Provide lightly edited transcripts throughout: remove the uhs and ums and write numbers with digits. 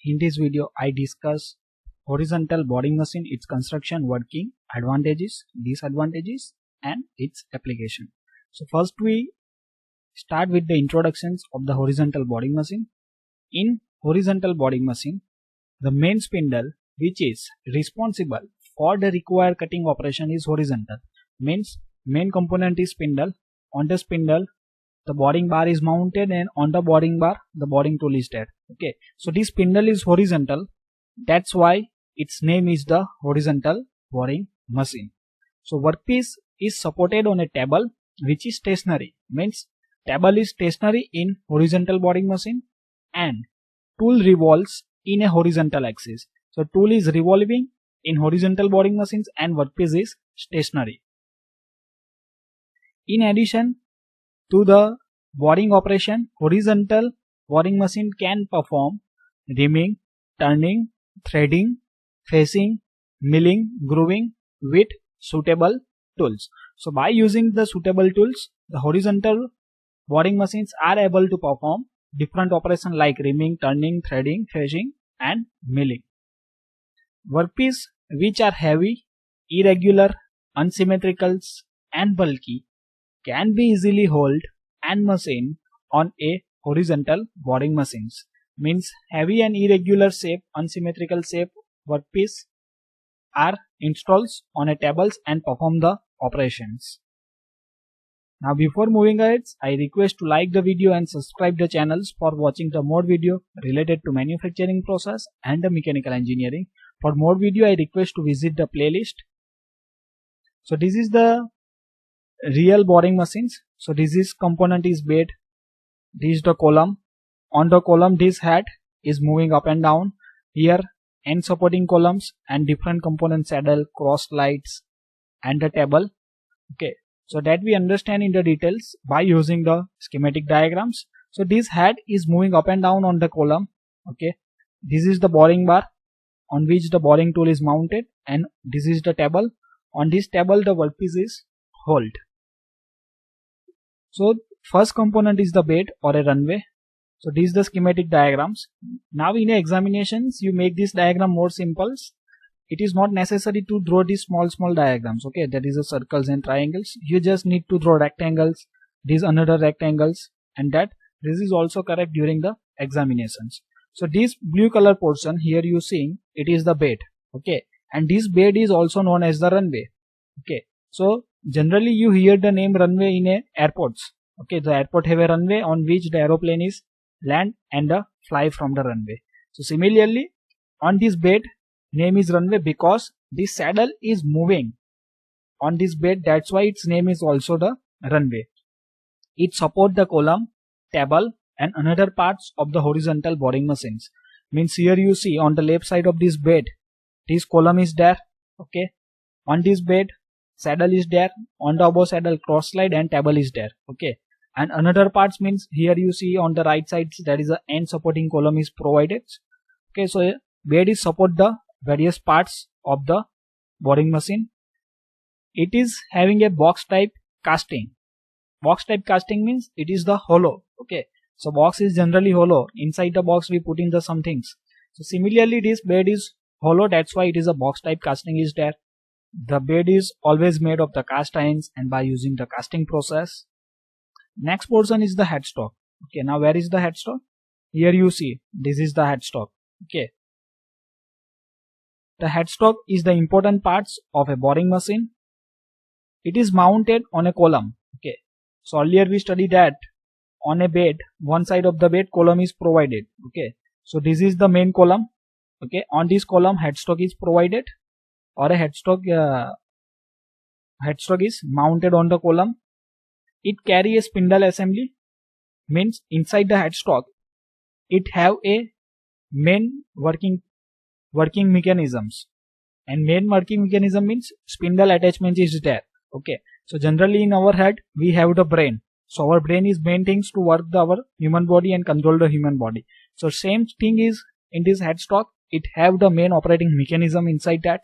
In this video, I discuss horizontal boring machine, its construction, working, advantages, disadvantages, and its application. So first we start with the introductions of the horizontal boring machine. In horizontal boring machine, the main spindle which is responsible for the required cutting operation is horizontal. Means main component is spindle. On the spindle, the boring bar is mounted, and on the boring bar the boring tool is there. Okay, so this spindle is horizontal, that's why its name is the horizontal boring machine. So workpiece is supported on a table which is stationary, means table is stationary in horizontal boring machine, and tool revolves in a horizontal axis. So tool is revolving in horizontal boring machines and workpiece is stationary. In addition to the boring operation, horizontal boring machine can perform reaming, turning, threading, facing, milling, grooving with suitable tools. So by using the suitable tools, the horizontal boring machines are able to perform different operations like reaming, turning, threading, facing, and milling. Workpiece which are heavy, irregular, unsymmetrical, and bulky can be easily held and machined on a horizontal boring machines. Means heavy and irregular shape, unsymmetrical shape workpiece are installed on a tables and perform the operations. Now before moving ahead, I request to like the video and subscribe the channels for watching the more video related to manufacturing process and the mechanical engineering. For more video, I request to visit the playlist. So this is the real boring machines. So this is component is bed, this is the column. On the column this head is moving up and down. Here end supporting columns and different components, saddle, cross lights, and the table. Okay, so that we understand in the details by using the schematic diagrams. So this head is moving up and down on the column. Okay, this is the boring bar on which the boring tool is mounted, and this is the table. On this table the workpiece is held. So first component is the bed or a runway. So this is the schematic diagrams. Now in examinations you make this diagram more simple. It is not necessary to draw these small diagrams. Okay, that is the circles and triangles. You just need to draw rectangles, these another rectangles, and that this is also correct during the examinations. So this blue color portion here you seeing, it is the bed. Okay, and this bed is also known as the runway. Okay, so generally you hear the name runway in airports. Okay, the airport have a runway on which the aeroplane is land and fly from the runway. So similarly on this bed name is runway because this saddle is moving on this bed, that's why its name is also the runway. It support the column, table, and another parts of the horizontal boring machines. Means here you see on the left side of this bed, this column is there. Okay, on this bed saddle is there, on the above saddle cross slide and table is there. Okay, and another parts means here you see on the right side that is a end supporting column is provided. Okay, so bed is support the various parts of the boring machine. It is having a box type casting. Box type casting means it is the hollow. Okay, so box is generally hollow. Inside the box we put in the some things. So similarly this bed is hollow, that's why it is a box type casting is there. The bed is always made of the cast irons and by using the casting process. Next portion is the headstock. Okay, now where is the headstock? Here you see this is the headstock. Okay, the headstock is the important parts of a boring machine. It is mounted on a column. Okay, so earlier we studied that on a bed, one side of the bed column is provided. Okay, so this is the main column. Okay, on this column headstock is provided, or a headstock is mounted on the column. It carry a spindle assembly, means inside the headstock it have a main working mechanisms, and main working mechanism means spindle attachment is there. Okay, so generally in our head we have the brain. So our brain is main things to work our human body and control the human body. So same thing is in this headstock, it have the main operating mechanism inside that.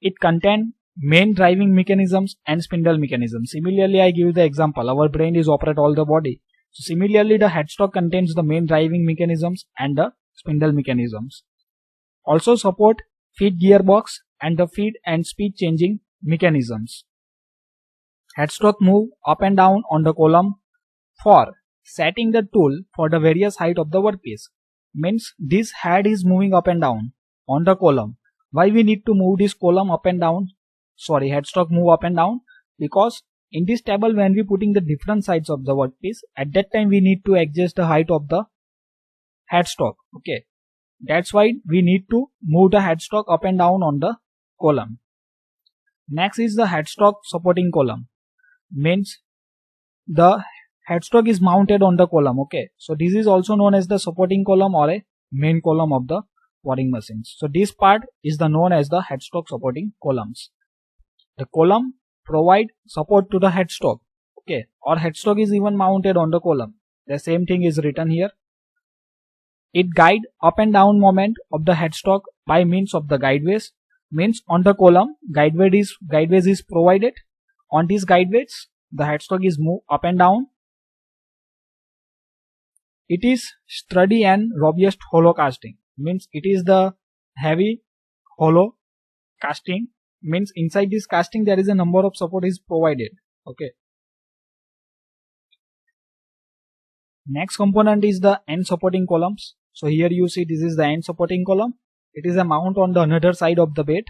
It contain main driving mechanisms and spindle mechanisms. Similarly, I give the example, our brain is operate all the body. So similarly, the headstock contains the main driving mechanisms and the spindle mechanisms. Also support feed gearbox and the feed and speed changing mechanisms. Headstock move up and down on the column for setting the tool for the various height of the workpiece. Means this head is moving up and down on the column. Why we need to move this column up and down? Sorry, headstock move up and down, because in this table when we putting the different sides of the workpiece, at that time we need to adjust the height of the headstock. Okay, that's why we need to move the headstock up and down on the column. Next is the headstock supporting column. Means the headstock is mounted on the column. Okay, so this is also known as the supporting column or a main column of the boring machines. So this part is the known as the headstock supporting columns. The column provide support to the headstock. Okay, or headstock is even mounted on the column. The same thing is written here. It guide up and down movement of the headstock by means of the guideways. Means on the column guideways is provided. On these guideways the headstock is moved up and down. It is sturdy and robust hollow casting. Means it is the heavy hollow casting. Means inside this casting there is a number of support is provided. Okay. Next component is the end supporting columns. So here you see this is the end supporting column. It is a mount on the another side of the bed.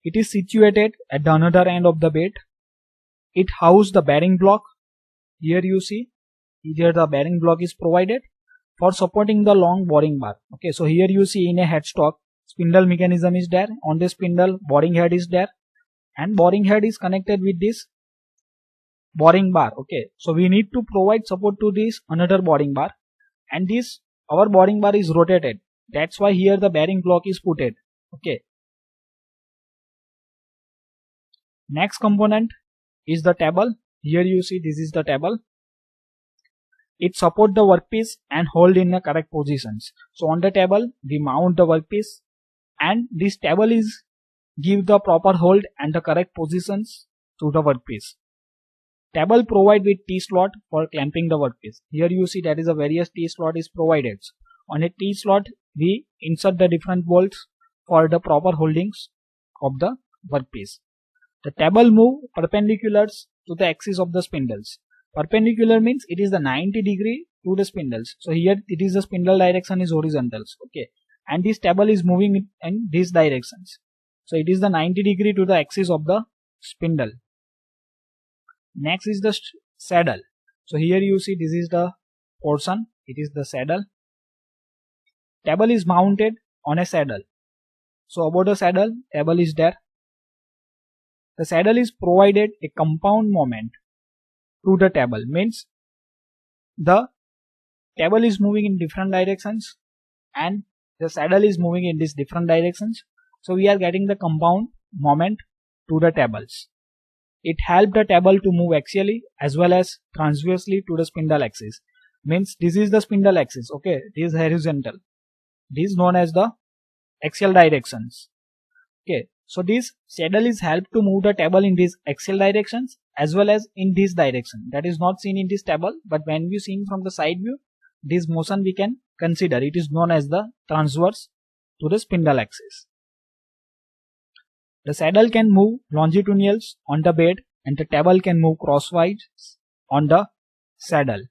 It is situated at the another end of the bed. It houses the bearing block. Here you see here the bearing block is provided for supporting the long boring bar. Okay, so here you see in a headstock spindle mechanism is there. On the spindle boring head is there, and boring head is connected with this boring bar. Okay, so we need to provide support to this another boring bar, and this our boring bar is rotated. That's why here the bearing block is putted. Okay. Next component is the table. Here you see this is the table. It support the workpiece and hold in the correct positions. So on the table we mount the workpiece, and this table is give the proper hold and the correct positions to the workpiece. Table provide with T-slot for clamping the workpiece. Here you see that is a various T-slot is provided. On a T-slot we insert the different bolts for the proper holdings of the workpiece. The table move perpendicular to the axis of the spindles. Perpendicular means it is the 90 degree to the spindles. So here it is the spindle direction is horizontals. Okay, and this table is moving in these directions. So it is the 90 degree to the axis of the spindle. Next is the saddle. So here you see this is the portion. It is the saddle. Table is mounted on a saddle. So above the saddle, table is there. The saddle is provided a compound moment to the table. Means the table is moving in different directions and the saddle is moving in these different directions. So we are getting the compound moment to the tables. It helps the table to move axially as well as transversely to the spindle axis. Means this is the spindle axis. Okay, this is horizontal. This is known as the axial directions. Okay, so this saddle is helped to move the table in these axial directions as well as in this direction. That is not seen in this table, but when we seen from the side view, this motion we can consider. It is known as the transverse to the spindle axis. The saddle can move longitudinals on the bed and the table can move crosswise on the saddle.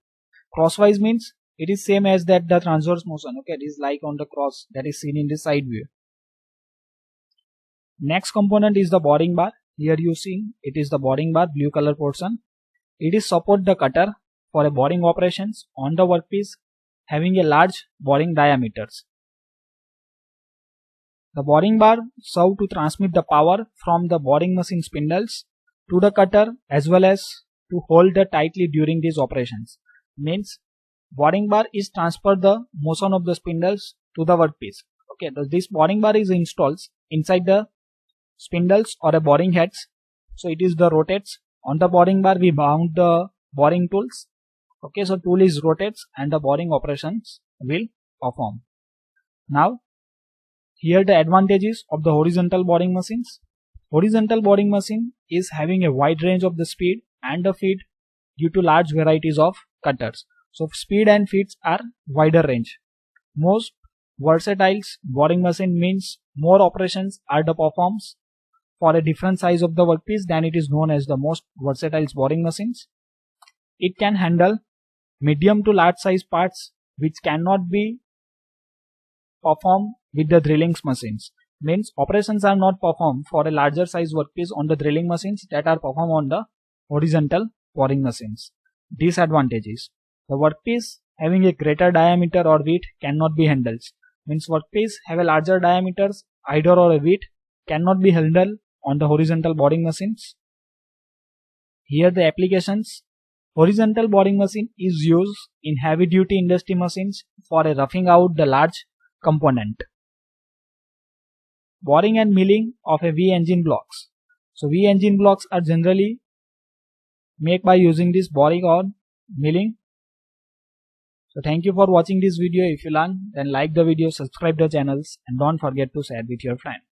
Crosswise means it is same as that the transverse motion. Okay, it is like on the cross that is seen in the side view. Next component is the boring bar. Here you see it is the boring bar, blue color portion. It is support the cutter for a boring operations on the workpiece having a large boring diameters. The boring bar serve to transmit the power from the boring machine spindles to the cutter as well as to hold the tightly during these operations. Means boring bar is transfer the motion of the spindles to the workpiece. Okay, this boring bar is installed inside the spindles or a boring heads. So it is the rotates. On the boring bar we mount the boring tools. Okay, so tool is rotates and the boring operations will perform. Now here the advantages of the horizontal boring machines. Horizontal boring machine is having a wide range of the speed and the feed due to large varieties of cutters. So speed and feeds are wider range. most versatile boring machine means more operations are performed for a different size of the workpiece, then it is known as the most versatile boring machines. It can handle medium to large size parts which cannot be performed with the drilling machines. Means operations are not performed for a larger size workpiece on the drilling machines that are performed on the horizontal boring machines. Disadvantages: the workpiece having a greater diameter or width cannot be handled. Means workpiece have a larger diameters either or a width cannot be handled on the horizontal boring machines. Here the applications: horizontal boring machine is used in heavy duty industry machines for a roughing out the large component. Boring and milling of a V-engine blocks. So V-engine blocks are generally made by using this boring or milling. So thank you for watching this video. If you learned, then like the video, subscribe the channels, and don't forget to share with your friends.